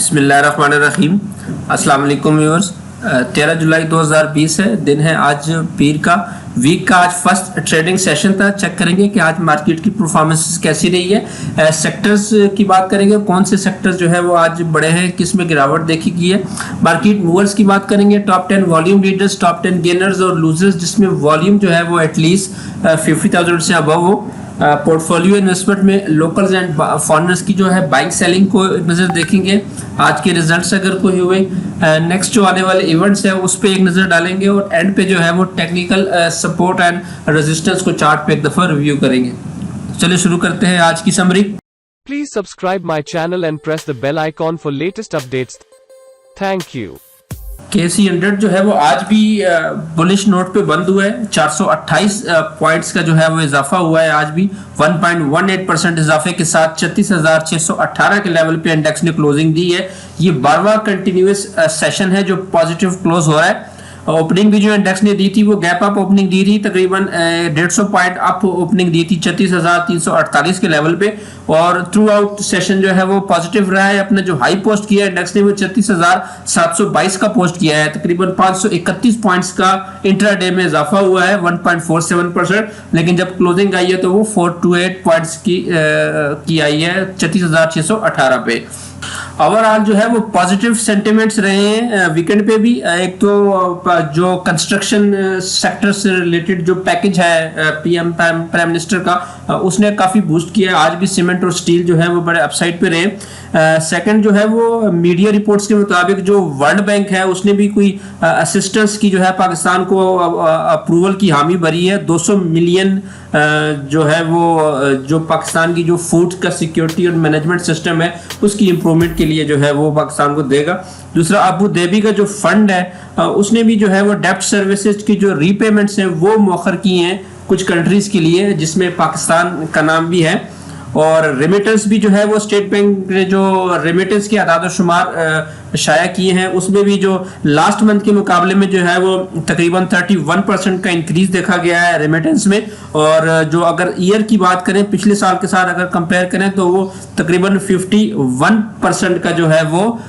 बिस्मिल्लाहिर्रहमानिर्रहीम। अस्सलाम वालेकुम व्यूअर्स। 13 जुलाई 2020 है, दिन है आज पीर का। वीक का आज फर्स्ट ट्रेडिंग सेशन था। चेक करेंगे कि आज मार्केट की परफॉर्मेंस कैसी रही है। सेक्टर्स की बात करेंगे, कौन से सेक्टर्स जो है वो आज बढ़े हैं, किस में गिरावट देखी गई है। मार्केट मूवर्स की बात करेंगे, top 10 volume leaders, top 10 gainers और लूजर्स, जिसमें वॉल्यूम जो है वो एटलीस्ट 50,000 से अबव हो। पोर्टफोलियो इन्वेस्टमेंट में लोकल्स एंड फॉरेनर्स की जो है बाइंग सेलिंग को एक नज़र देखेंगे। आज के रिजल्ट्स अगर कोई हुए, नेक्स्ट जो आने वाले इवेंट्स है उस पर एक नज़र डालेंगे और एंड पे जो है वो टेक्निकल सपोर्ट एंड रेजिस्टेंस को चार्ट पे एक दफ़ा रिव्यू करेंगे। चलिए शुरू करते हैं आज की summary. Please subscribe my channel and press the bell icon for latest updates. Thank you. KSE 100 जो है वो आज भी बुलिश नोट पे बंद हुआ है। 428 पॉइंट्स का जो है वो इजाफा हुआ है। आज भी 1.18% इजाफे के साथ 36,618 के लेवल पे इंडेक्स ने क्लोजिंग दी है। ये 12वां कंटिन्यूस सेशन है जो पॉजिटिव क्लोज हो रहा है। ओपनिंग भी जो इंडेक्स ने दी थी वो गैप अप ओपनिंग दी थी, तकरीबन 150 पॉइंट अप ओपनिंग दी थी 36,348 के लेवल पे, और थ्रू आउट सेशन जो है वो पॉजिटिव रहा है। अपने जो हाई पोस्ट किया है इंडेक्स ने वो 36,722 का पोस्ट किया है। तकरीबन 531 पॉइंट्स का इंट्राडे में इजाफा हुआ है, 1.47%। लेकिन जब क्लोजिंग आई है तो वो 428 पॉइंट्स की आई है 36,618 पे। ओवरऑल जो है वो पॉजिटिव सेंटिमेंट्स रहे हैं वीकेंड पे भी। एक तो जो कंस्ट्रक्शन सेक्टर से रिलेटेड जो पैकेज है पीएम प्राइम मिनिस्टर का, उसने काफ़ी बूस्ट किया है। आज भी सीमेंट और स्टील जो है वो बड़े अपसाइड पे रहे। सेकंड जो है वो मीडिया रिपोर्ट्स के मुताबिक जो वर्ल्ड बैंक है उसने भी कोई असिस्टेंस की जो है पाकिस्तान को अप्रूवल की हामी भरी है। 200 मिलियन जो है वो जो पाकिस्तान की जो फूड का सिक्योरिटी और मैनेजमेंट सिस्टम है उसकी इम्प्रूवमेंट के लिए जो है वो पाकिस्तान को देगा। दूसरा, अबू धाबी का जो फंड है उसने भी जो है वो डेप्ट सर्विसेज की जो रीपेमेंट्स हैं वो मौखर की हैं कुछ कंट्रीज के लिए, जिसमें पाकिस्तान का नाम भी है। और रेमिटेंस भी जो है वो स्टेट बैंक ने जो रेमिटेंस के आदाद शुमार शाया किए हैं उसमें भी जो लास्ट मंथ के मुकाबले में जो है वो तकरीबन 31% का इंक्रीज देखा गया है रेमिटेंस में। और जो अगर ईयर की बात करें, पिछले साल के साथ अगर कंपेयर करें तो वो तकरीबन 51% का जो है वो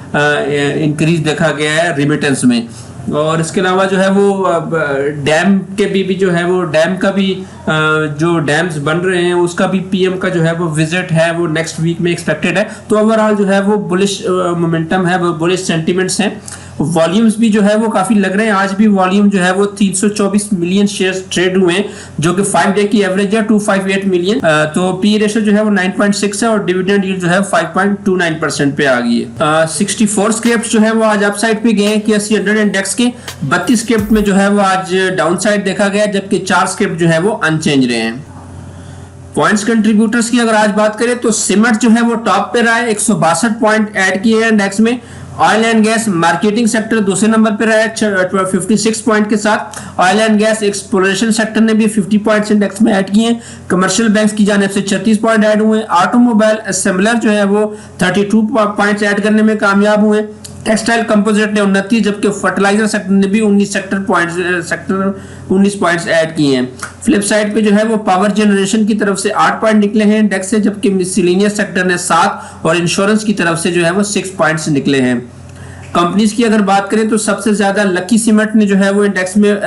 इंक्रीज देखा गया है रेमिटेंस में। और इसके अलावा जो है वो डैम के भी जो है वो डैम का भी जो डैम्स बन रहे हैं उसका भी पीएम का जो है वो विजिट है वो नेक्स्ट वीक में एक्सपेक्टेड है। तो ओवरऑल जो है वो बुलिश मोमेंटम है, वो बुलिश सेंटिमेंट्स हैं। वॉल्यूम्स भी जो है वो काफी लग रहे हैं। आज भी वॉल्यूम जो है वो 324 मिलियन शेयर्स ट्रेड हुए हैं, जो कि 5 डे की एवरेज है 258 मिलियन। तो पी रेशियो जो है वो 9.6 है और डिविडेंड यील्ड जो है 5.29% पे आ गई है। 64 स्क्रैप्स जो है वो आज अपसाइड पे गए हैं KSE 100 इंडेक्स के। 32 स्क्रैप में जो है वो आज डाउन साइड देखा गया, जबकि 4 स्क्रैप जो है वो अनचेंज रहे हैं। पॉइंट्स कंट्रीब्यूटर्स की अगर आज बात करें तो सीमेंट जो है वो टॉप पे रहा है, 162 पॉइंट ऐड किए हैं इंडेक्स में। Oil and gas marketing sector दूसरे नंबर पे रहा है 56 पॉइंट के साथ। Oil and gas exploration sector ने भी 50 पॉइंट्स इंडेक्स में ऐड किए हैं। कमर्शियल बैंक्स की जानिब से 36 पॉइंट ऐड हुए। ऑटोमोबाइल असेंबलर जो है वो 32 पॉइंट्स ऐड करने में कामयाब हुए। टेक्सटाइल कंपोजिट ने 29, जबकि फर्टिलाइजर सेक्टर ने भी 19 पॉइंट्स ऐड किए हैं। फ्लिप साइड पे जो है वो पावर जनरेशन की तरफ से 8 पॉइंट निकले हैं इंडेक्स से, जबकि मिसलेनियस सेक्टर ने 7 और इंश्योरेंस की तरफ से जो है वो 6 पॉइंट्स निकले हैं। कंपनीज की अगर बात करें तो सबसे ज्यादा लकी सीमेंट ने जो है वो इंडेक्स में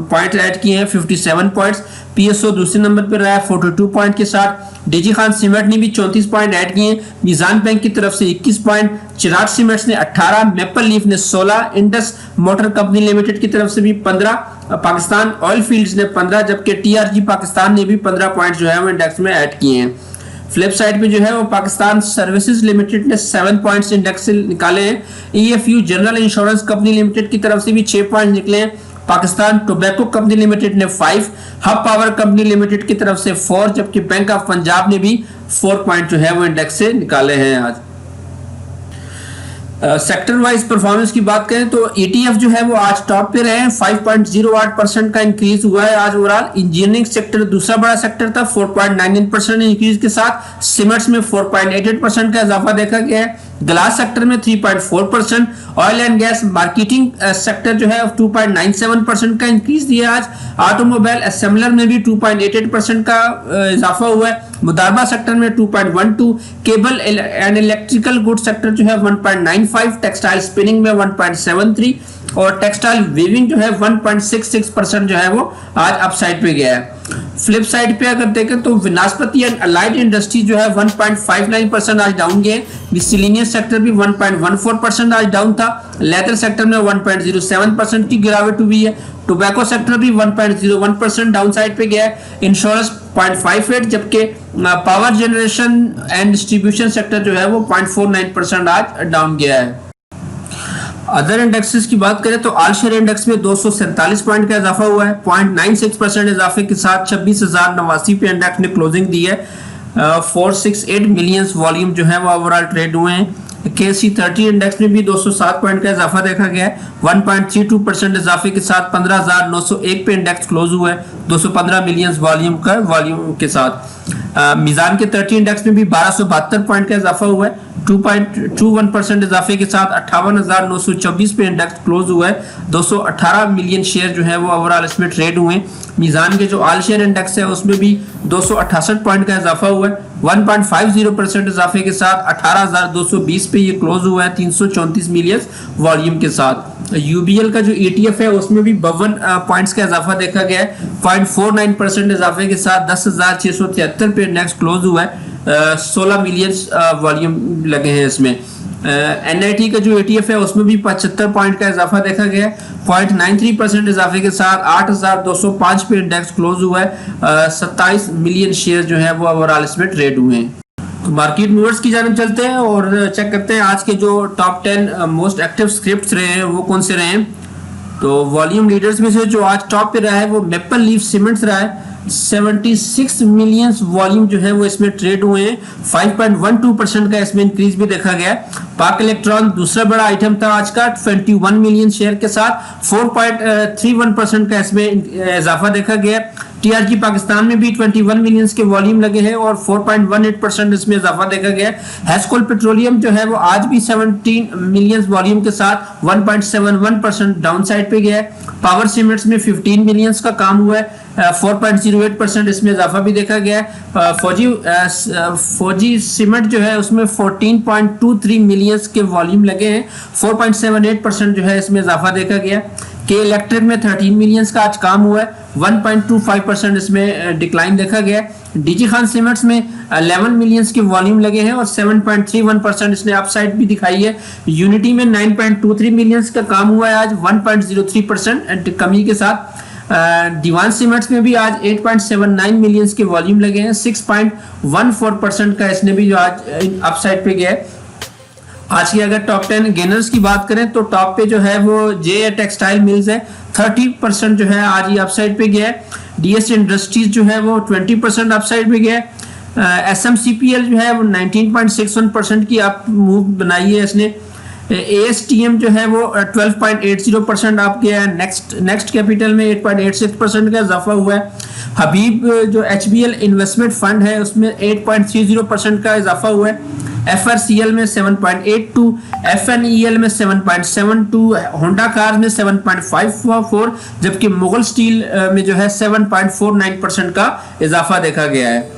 पॉइंट ऐड किए हैं 57 पॉइंट्स। पीएसओ दूसरे नंबर पर रहा है 42 पॉइंट के साथ। डीजी खान सीमेंट ने भी 34 पॉइंट ऐड किए। मीजान बैंक की तरफ से 21 पॉइंट, चिराग सीमेंट्स ने 18, मेपल लीफ ने 16, इंडस मोटर कंपनी लिमिटेड की तरफ से भी 15, पाकिस्तान ऑयल फील्ड्स ने 15, जबकि टीआरजी पाकिस्तान ने भी 15 पॉइंट जो है वो इंडेक्स में ऐड किए हैं। फ्लिप साइड पे जो है वो पाकिस्तान सर्विसेज लिमिटेड ने 7 पॉइंट्स इंडेक्स से निकाले हैं। ईएफयू जनरल इंश्योरेंस कंपनी लिमिटेड की तरफ से भी 6 पॉइंट निकले हैं। पाकिस्तान टोबैको कंपनी लिमिटेड ने 5, हब पावर कंपनी लिमिटेड की तरफ से 4, जबकि बैंक ऑफ पंजाब ने भी 4 पॉइंट जो है वो इंडेक्स से निकाले हैं। आज सेक्टर वाइज परफॉर्मेंस की बात करें तो ETF जो है वो आज टॉप पे रहे हैं, 5.08% का इंक्रीज हुआ है आज ओवरऑल। इंजीनियरिंग सेक्टर दूसरा बड़ा सेक्टर था, 4.99% इंक्रीज के साथ। सीमेंट्स में 4.88% का इजाफा देखा गया है। ग्लास सेक्टर में 3.4%। Oil and gas marketing sector जो है 2.97% का इंक्रीज दिया आज। ऑटोमोबाइल असेंबलर में भी 2.88% का इजाफा हुआ है। मुदारबा सेक्टर में 2.12, cable and electrical good sector जो है 1.95, टेक्सटाइल स्पिनिंग में 1.73 और टेक्सटाइल वीविंग जो है 1.66% जो है वो आज अपसाइड पे गया है। फ्लिप साइड पे अगर देखें तो विनास्पति एंड अलाइड इंडस्ट्री जो है 1.59% आज डाउन गए। मिसलेनियस सेक्टर भी 1.14% आज डाउन था। लेदर सेक्टर में 1.07% की गिरावट हुई है। टोबैको सेक्टर भी 1.01% डाउन साइड पे गया है। इंश्योरेंस 0.58, जबकि power generation and distribution sector जो है वो 0.49% आज डाउन गया है। अदर इंडेक्सेस की बात करें तो आल शेयर इंडेक्स में 247 पॉइंट का इजाफा हुआ है। 0.96% इजाफे के साथ 26,089 पे इंडेक्स ने क्लोजिंग दी है। 468 मिलियंस वॉल्यूम जो है वो ओवरऑल ट्रेड हुए हैं। KC 30 इंडेक्स में भी 207 पॉइंट का इजाफा देखा गया है। 1.32% इजाफे के साथ 15,901 पे इंडेक्स क्लोज हुआ है 215 मिलियंस वॉल्यूम के साथ। मीजान के 30 इंडेक्स में भी 1272 पॉइंट का इजाफा हुआ है। 2.21% इजाफे के साथ 58,924 पे इंडेक्स क्लोज हुआ है। 218 मिलियन शेयर जो है वो ओवरऑल इसमें ट्रेड हुए। मीजान के जो आल शेयर इंडेक्स है उसमें भी 268 पॉइंट का इजाफा हुआ है। 1.50% इजाफे के साथ 18,220 पे ये क्लोज हुआ है 334 मिलियन वॉल्यूम के साथ। UBL का जो ETF है उसमें भी 52 पॉइंट्स का इजाफा देखा गया है। 0.49% इजाफे के साथ 10,673 पे इंडेक्स क्लोज हुआ है। 16 मिलियन वॉल्यूम लगे हैं इसमें। NIT का जो ETF है उसमें भी 75 पॉइंट का इजाफा देखा गया है। 0.93% इजाफे के साथ 8,205 पे इंडेक्स क्लोज हुआ है। 27 मिलियन शेयर जो है वो ओवरऑल इसमें ट्रेड हुए हैं। तो मार्केट मूवर्स की जानब चलते हैं और चेक करते हैं आज के जो टॉप 10 मोस्ट एक्टिव स्क्रिप्ट्स रहे हैं वो कौन से रहे हैं। तो वॉल्यूम लीडर्स में से जो आज टॉप पे रहा है वो मेपल लीफ सीमेंट्स रहा है। 76 मिलियन वॉल्यूम जो है वो इसमें ट्रेड हुए हैं। 5.12% का इसमें इंक्रीज भी देखा गया। पाक इलेक्ट्रॉन दूसरा बड़ा आइटम था आज का 21 मिलियन शेयर के साथ 4.31% का इसमें इजाफा देखा गया। TRG पाकिस्तान में भी 21 मिलियंस के वॉल्यूम लगे हैं और 4.18% इसमें इजाफा देखा गया। हैस्कोल पेट्रोलियम जो है वो आज भी 17 मिलियंस वॉल्यूम के साथ 1.71% डाउन साइड पे गया है। पावर सीमेंट्स में 15 मिलियंस का काम हुआ है। 4.08% इसमें इजाफा भी देखा गया है। फौजी सीमेंट जो है उसमें 14.23 मिलियंस के वॉल्यूम लगे हैं। 4.78% जो है इसमें इजाफा देखा गया। के इलेक्ट्रिक में 13 मिलियंस का आज काम हुआ है। 1.25% इसमें डिक्लाइन देखा गया। डीजी खान सीमेंट्स में 11 मिलियंस के वॉल्यूम लगे हैं और 7.31% इसने अपसाइड भी दिखाई है। यूनिटी में 9.23 मिलियंस का काम हुआ है आज 1.03% कमी के साथ। दीवान सीमेंट्स में भी आज 8.79 मिलियंस के वॉल्यूम लगे हैं। 6.14% का इसने भी जो आज अपसाइड पे गया है। आज की अगर टॉप 10 गेनर्स की बात करें तो टॉप पे जो है वो जे टेक्सटाइल मिल्स है। 30% जो है आज ये अपसाइड पे गया है। DS इंडस्ट्रीज जो है वो 20% अपसाइड पे गया है। SMCPL जो है वो 19.61% की अप मूव बनाई है इसने। ASTM जो है वो 12.80% आप गया है। नेक्स्ट कैपिटल में 8.86% का इजाफा हुआ है। हबीब जो HBL इन्वेस्टमेंट फंड है उसमें 8.30% का इजाफा हुआ है। FRCL में 7.82, FNEL में 7.72, होंडा कार में 7.54, जबकि मुगल स्टील में जो है 7.49% का इजाफा देखा गया है।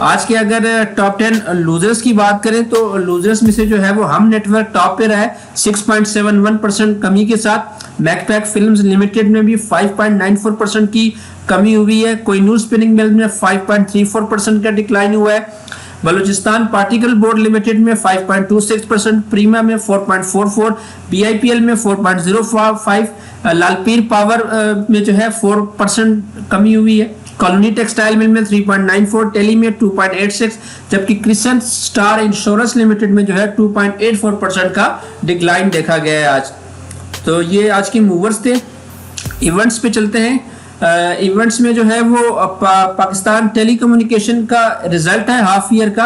आज के अगर टॉप 10 लूजर्स की बात करें तो लूजर्स में से जो है वो हम नेटवर्क टॉप पे रहा है 6.71% कमी के साथ। मैकपैक फिल्म्स लिमिटेड में भी 5.94% की कमी हुई है। कोहिनूर स्पिनिंग मिल में 5.34% का डिक्लाइन हुआ है। बलूचिस्तान पार्टिकल बोर्ड लिमिटेड में 5.26%, प्रीमा में 4.44, BIPL में 4.05, लालपीर पावर में जो है 4% कमी हुई है। कॉलोनी टेक्सटाइल मिल में 3.94, टेली में 2.86, जबकि क्रिसेंट स्टार इंश्योरेंस लिमिटेड में जो है 2.84% का डिक्लाइन देखा गया है आज। तो ये आज की मूवर्स थे। इवेंट्स पे चलते हैं। इवेंट्स में जो है वो पाकिस्तान टेलीकम्युनिकेशन का रिजल्ट है हाफ ईयर का।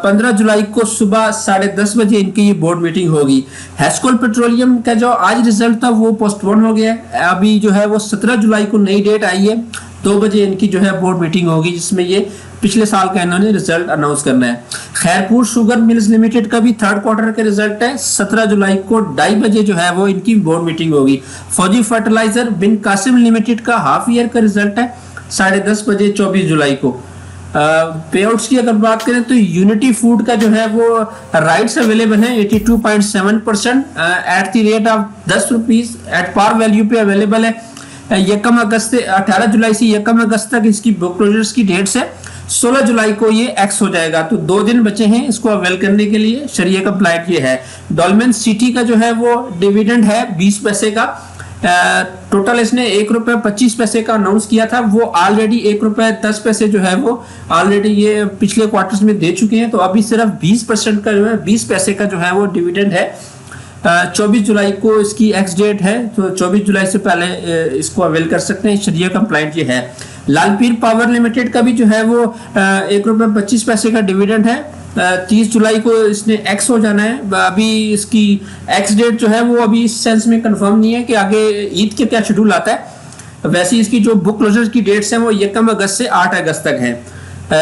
15 जुलाई को सुबह 10:30 बजे इनकी ये बोर्ड मीटिंग होगी। हैस्कोल पेट्रोलियम का जो आज रिजल्ट था वो पोस्टपोन हो गया है। अभी जो है वो 17 जुलाई को नई डेट आई है। 2 बजे इनकी जो है बोर्ड मीटिंग होगी जिसमें ये पिछले साल का इन्होंने रिजल्ट अनाउंस करना है। खैरपुर शुगर मिल्स लिमिटेड का भी 3rd क्वार्टर का रिजल्ट है। 17 जुलाई को 2:30 बजे जो है वो इनकी बोर्ड मीटिंग होगी। फौजी फर्टिलाइजर बिन कासिम लिमिटेड का हाफ ईयर का रिजल्ट है 10:30 बजे 24 जुलाई को। पे आउट्स की अगर बात करें तो यूनिटी फूड का जो है वो राइट्स अवेलेबल है 82.7% at the rate of 10 rupees at par value पे अवेलेबल है। 18 जुलाई से 1 अगस्त तक इसकी बुक क्लोजर्स की डेट्स है। 16 जुलाई को ये एक्स हो जाएगा, तो 2 दिन बचे हैं इसको अवेल करने के लिए। शरिया कंप्लाइंट ये है। डॉल्मेन सिटी का जो है वो डिविडेंड है 20 पैसे का। टोटल इसने ₹1.25 का अनाउंस किया था, वो ऑलरेडी ₹1.10 जो है वो ऑलरेडी ये पिछले क्वार्टर्स में दे चुके हैं। तो अभी सिर्फ 20% का जो है 20 पैसे का जो है वो डिविडेंड है। 24 जुलाई को इसकी एक्स डेट है, तो 24 जुलाई से पहले इसको अवेल कर सकते हैं। शरिया कंप्लाइंट ये है। लालपीर पावर लिमिटेड का भी जो है वो ₹1.25 का डिविडेंड है। 30 जुलाई को इसने एक्स हो जाना है। अभी इसकी एक्स डेट जो है वो अभी इस सेंस में कंफर्म नहीं है कि आगे ईद के क्या शेड्यूल आता है। वैसे इसकी जो बुक क्लोजर की डेट्स हैं वो 1 अगस्त से 8 अगस्त तक है।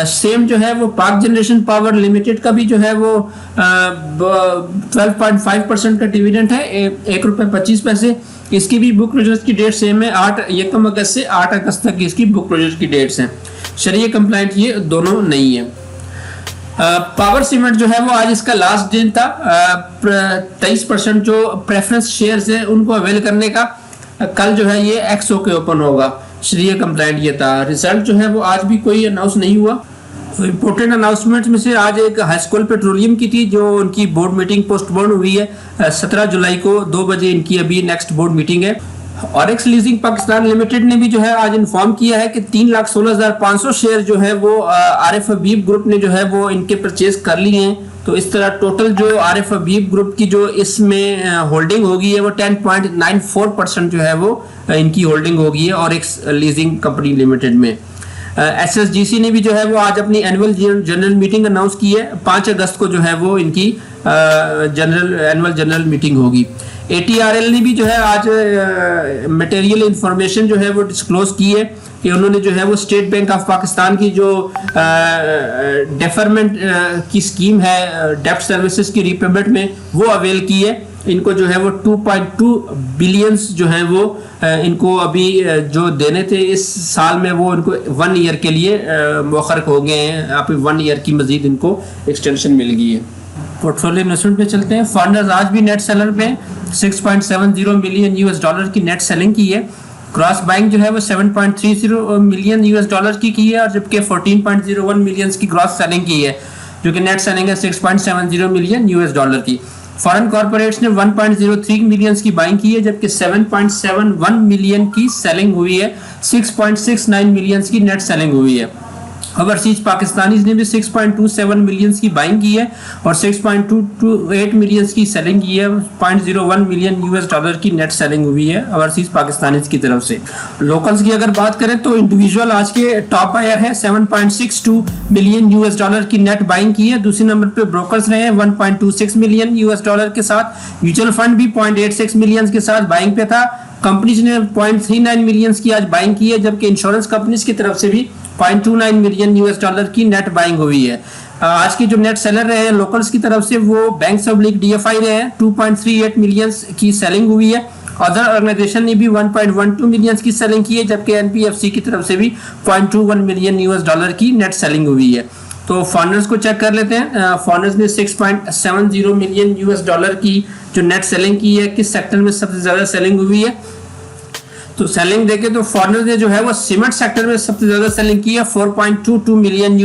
सेम जो है वो पाक जनरेशन पावर लिमिटेड का भी जो है वो 12.5% का डिविडेंड है, ₹1.25। इसकी भी बुक क्लोजर की डेट सेम है, 1 अगस्त से 8 अगस्त तक इसकी बुक क्लोजर की डेट्स हैं। शरिया कंप्लाइंट ये दोनों नहीं है। पावर सीमेंट जो है वो आज इसका लास्ट दिन था। 23% जो प्रेफरेंस शेयर्स है उनको अवेल करने का। कल जो है ये एक्स होके ओपन होगा। शरिया कंप्लाइंट ये था। रिजल्ट जो है वो आज भी कोई अनाउंस नहीं हुआ। तो इम्पोर्टेंट अनाउंसमेंट में से आज एक हाईस्कूल पेट्रोलियम की थी, जो उनकी बोर्ड मीटिंग पोस्टपोन हुई है। 17 जुलाई को 2 बजे इनकी अभी नेक्स्ट बोर्ड मीटिंग है। ऑरिक्स लीजिंग पाकिस्तान लिमिटेड ने भी जो है आज इन्फॉर्म किया है कि 3,16,500 शेयर जो है वो आरिफ हबीब ग्रुप ने जो है वो इनके परचेज कर लिए हैं। तो इस तरह टोटल जो आरिफ हबीब ग्रुप की जो इसमें होल्डिंग होगी है वो 10.94% जो है वो इनकी होल्डिंग होगी है ऑरिक्स लीजिंग कंपनी लिमिटेड में। SSGC ने भी जो है वो आज अपनी एनुअल जनरल मीटिंग अनाउंस की है। 5 अगस्त को जो है वो इनकी एनुअल जनरल मीटिंग होगी। ATRL ने भी जो है आज मटेरियल इंफॉर्मेशन जो है वो डिस्क्लोज की है कि उन्होंने जो है वो स्टेट बैंक ऑफ पाकिस्तान की जो डेफरमेंट की स्कीम है डेप्ट सर्विसेज की रीपेमेंट में वो अवेल की है। इनको जो है वो 2.2 बिलियंस जो है वो इनको अभी जो देने थे इस साल में वो इनको 1 ईयर के लिए मुअख्खर हो गए हैं। आप 1 ईयर की मजीद इनको एक्सटेंशन मिल गई है। पोर्टफोलियो इन्वेस्टमेंट पे चलते हैं। फंडर्स आज भी नेट सेलर पे $6.70 मिलियन की नेट सेलिंग की है। क्रॉस बाइंग जो है वो $7.30 मिलियन की है, और जबकि 14.01 मिलियन की ग्रॉस सेलिंग की है, जो कि नेट सेलिंग है $6.70 मिलियन की। फॉरेन कॉर्पोरेट्स ने 1.03 मिलियन की बाइंग की है, जबकि 7.71 मिलियन की सेलिंग हुई है। 6.69 मिलियन की नेट सेलिंग हुई है। ओवरसीज पाकिस्तानीज ने भी 6.27 मिलियन की बाइंग की है और 6.228 मिलियन की सेलिंग की है। $0.01 मिलियन की नेट सेलिंग हुई है ओवरसीज पाकिस्तानीज की तरफ से। लोकल्स की अगर बात करें तो इंडिविजुअल आज के टॉप बायर है, $7.62 मिलियन की नेट बाइंग की है। दूसरे नंबर पे ब्रोकर्स रहे हैं $1.26 मिलियन के साथ। म्यूचुअल फंड भी 0.86 मिलियन के साथ बाइंग पे था। कंपनीज ने 0.39 मिलियन की आज बाइंग की है, जबकि इंश्योरेंस कंपनीज की तरफ से भी $0.29 मिलियन की नेट बाइंग हुई है। आज की जो नेट सेलर रहे हैं लोकल्स की तरफ से वो बैंक ऑब्लिक DFI रहे हैं। 2.38 मिलियन की सेलिंग हुई है। अदर ऑर्गेनाइजेशन ने भी 1.12 मिलियन की सेलिंग की है, जबकि NPFC की तरफ से भी $0.21 मिलियन की नेट सेलिंग हुई है। तो फॉरेनर्स को चेक कर लेते हैं। फॉरेनर्स ने $6.70 मिलियन की जो नेट सेलिंग की है, किस सेक्टर में सबसे ज्यादा सेलिंग हुई है। तो सेलिंग देखें तो फॉरेनर्स ने जो है वो सीमेंट सेक्टर में सबसे ज्यादा सेलिंग की है $4.22 मिलियन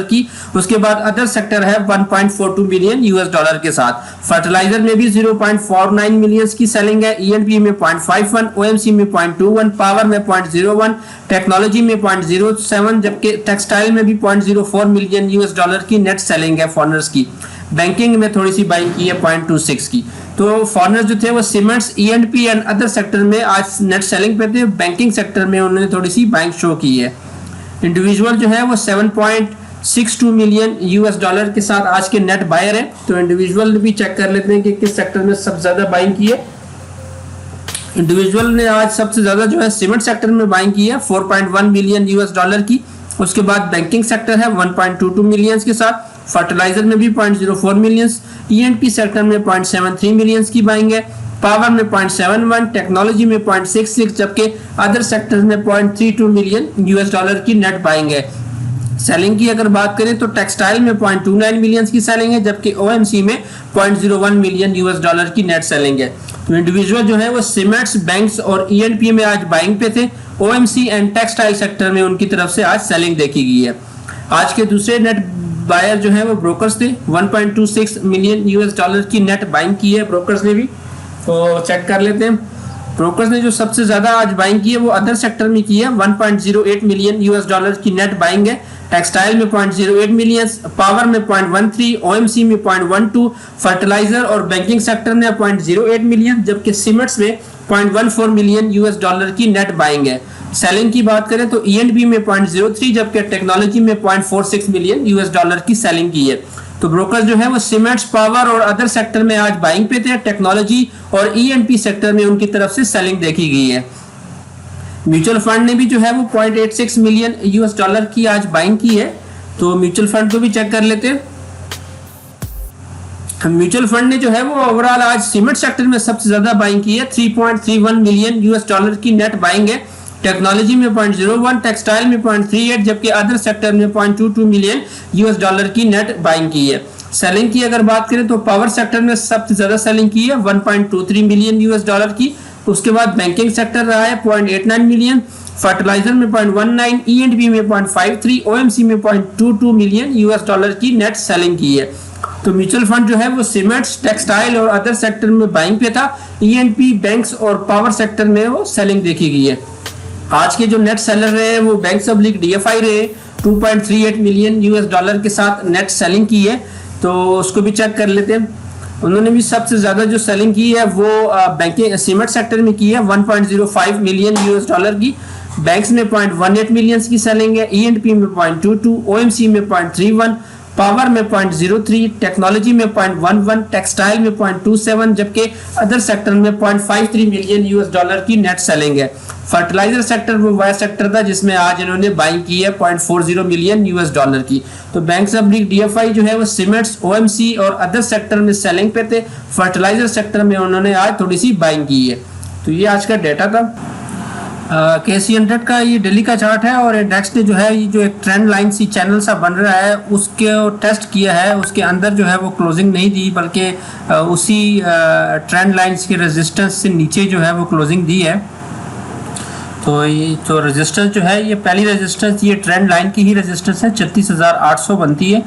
की। उसके बाद अदर सेक्टर है $1.42 मिलियन के साथ। फर्टिलाइजर में भी 0.49 मिलियन की सेलिंग है। E&P में 0.51, OMC में 0.21, पावर में 0.01, टेक्नोलॉजी में 0.07, जबकि टेक्सटाइल में भी $0.04 मिलियन की नेट सेलिंग है फॉरेनर्स की। बैंकिंग में थोड़ी सी बाइंग की है 0.26 की। तो फॉरेनर्स जो थे वो cements, E&P and other sector में आज नेट सेलिंग पे थे। बैंकिंग सेक्टर में उन्होंने थोड़ी सी बाइंग शो की है। इंडिविजुअल जो है वो 7.62 मिलियन के साथ आज के नेट बायर है। तो इंडिविजुअल भी चेक कर लेते हैं कि किस सेक्टर में सबसे ज्यादा बाइंग की है। इंडिविजुअल ने आज सबसे ज्यादा जो है सीमेंट सेक्टर में बाइंग की है 4.1 मिलियन की। उसके बाद बैंकिंग सेक्टर है 1.22 मिलियन के साथ। फर्टिलाइजर में भी 0.04 मिलियन, E&P सेक्टर में 0.73 मिलियन की बाइंग है। पावर में 0.71, टेक्नोलॉजी में 0.66, जबकि अदर सेक्टर्स में 0.32 मिलियन की नेट बाइंग है। सेलिंग की अगर बात करें तो टेक्सटाइल में 0.29 मिलियन की सेलिंग है, जबकि ओएमसी में 0.01 मिलियन यूएस डॉलर की नेट सेलिंग है। तो इंडिविजुअल जो है वो सीमेंट्स, बैंक्स और ईएनपी में आज बाइंग पे थे। ओएमसी एंड टेक्सटाइल सेक्टर में उनकी तरफ से आज सेलिंग देखी गई है। आज के दूसरे नेट बायर जो है वो ब्रोकर्स थे। 1.26 मिलियन यूएस डॉलर की नेट बाइंग की है ब्रोकर्स ने भी, तो चेक कर लेते हैं। ब्रोकर्स ने जो सबसे ज्यादा आज बाइंग की है वो अदर सेक्टर में की है। 1.08 मिलियन यूएस डॉलर की नेट बाइंग है। टेक्सटाइल में 0.08 मिलियन, पावर में 0.13, ओएमसी में 0.12, फर्टिलाइजर और बैंकिंग सेक्टर में 0.08 मिलियन, जबकि सीमेंट्स में 0.14 मिलियन यूएस डॉलर की नेट बाइंग है। सेलिंग की बात करें तो ईएनबी में 0.03, जबकि टेक्नोलॉजी में 0.46 मिलियन यूएस डॉलर की सेलिंग की है। तो ब्रोकर्स जो है वो सीमेंट्स, पावर और अदर सेक्टर में आज बाइंग पे थे। टेक्नोलॉजी और ईएनपी सेक्टर में उनकी तरफ से सेलिंग देखी गई है। म्यूचुअल फंड ने भी जो है वो 0.86 मिलियन यूएस डॉलर की आज बाइंग की है। तो म्यूचुअल फंड को भी चेक कर लेते हैं। म्यूचुअल फंड ने जो है वो ओवरऑल आज सीमेंट सेक्टर में सबसे ज्यादा बाइंग की है। 3.31 मिलियन यूएस डॉलर की नेट बाइंग है। टेक्नोलॉजी में 0.01, टेक्सटाइल में 0.38, जबकि अदर सेक्टर में 0.22 मिलियन यूएस डॉलर की नेट बाइंग की है। सेलिंग की अगर बात करें तो पावर सेक्टर में सबसे ज्यादा सेलिंग की है 1.23 मिलियन यूएस डॉलर की। उसके बाद बैंकिंग सेक्टर रहा है 0.89 मिलियन, फर्टिलाइजर में 0.19, ईएनपी में 0.53, ओएमसी में 0.22 मिलियन यूएस डॉलर की नेट सेलिंग की है। तो म्यूचुअल फंड जो है वो सीमेंट्स, टेक्सटाइल और अदर सेक्टर में बाइंग पे था। ईएनपी, बैंक्स और पावर सेक्टर में वो सेलिंग देखी गई है। आज के जो नेट सेलर रहे वो बैंक्स ऑब्लिक डीएफआई रहे। 2.38 मिलियन यूएस डॉलर के साथ नेट सेलिंग की है, तो उसको भी चेक कर लेते हैं। उन्होंने भी सबसे ज्यादा जो सेलिंग की है वो बैंकिंग सीमेंट सेक्टर में की है 1.05 मिलियन यूएस डॉलर की। बैंक्स में 0.18 मिलियन की सेलिंग है। ईएनपी में 0.22, ओएमसी में 0.31, पावर में 0.03, टेक्नोलॉजी में 0.11, टेक्सटाइल में 0.27, जबकि अदर सेक्टर में 0.53 मिलियन यूएस डॉलर की नेट सेलिंग है। फर्टिलाइजर सेक्टर वो वह सेक्टर था जिसमें आज इन्होंने बाइंग की है 0.40 मिलियन यूएस डॉलर की। तो बैंक्स ऑब्लिक डीएफआई जो है वो सीमेंट्स, ओएमसी और अदर सेक्टर में सेलिंग पे थे। फर्टिलाइजर सेक्टर में उन्होंने आज थोड़ी सी बाइंग की है। तो ये आज का डेटा था। KC100 का ये डेली का चार्ट है और इंडेक्स ने जो है ये जो एक ट्रेंड लाइन सी चैनल सा बन रहा है उसके टेस्ट किया है। उसके अंदर जो है वो क्लोजिंग नहीं दी, बल्कि उसी ट्रेंड लाइन्स के रेजिस्टेंस से नीचे जो है वो क्लोजिंग दी है। तो ये तो रेजिस्टेंस जो है ये पहली रेजिस्टेंस ये ट्रेंड लाइन की ही रेजिस्टेंस है, 36,800 बनती है।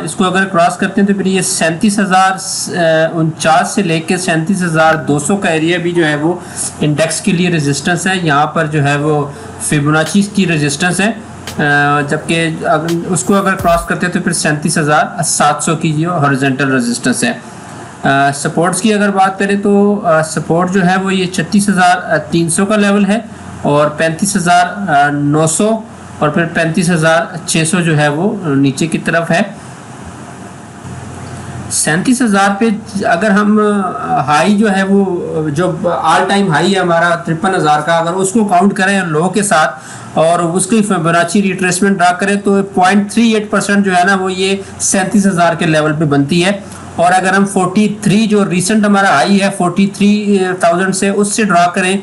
इसको अगर क्रॉस करते हैं तो फिर ये 37,049 से लेकर 37,200 का एरिया भी जो है वो इंडेक्स के लिए रेजिस्टेंस है। यहाँ पर जो है वो फिबोनाची की रेजिस्टेंस है, जबकि उसको अगर क्रॉस करते हैं तो फिर 37,700 की जो हॉरिजॉन्टल रेजिस्टेंस है। सपोर्ट्स की अगर बात करें तो सपोर्ट जो है वो ये 36,300 का लेवल है और 35,900 और फिर 35,600 जो है वो नीचे की तरफ है। 37,000 पे अगर हम हाई जो है वो जो ऑल टाइम हाई है हमारा 53,000 का, अगर उसको काउंट करें लो के साथ और उसकी फिबोनाची रिट्रेसमेंट ड्रा करें तो 0.38% जो है ना वो ये 37,000 के लेवल पे बनती है। और अगर हम 43 जो रिसेंट हमारा हाई है 43,000 से उससे ड्रा करें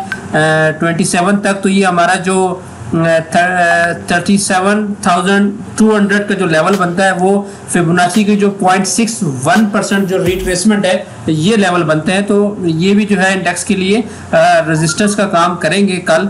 27 तक, तो ये हमारा जो 37,200 का जो लेवल बनता है वो फिबोनाची की जो 0.61% जो रिट्रेसमेंट है ये लेवल बनते हैं। तो ये भी जो है इंडेक्स के लिए रेजिस्टेंस का काम करेंगे कल।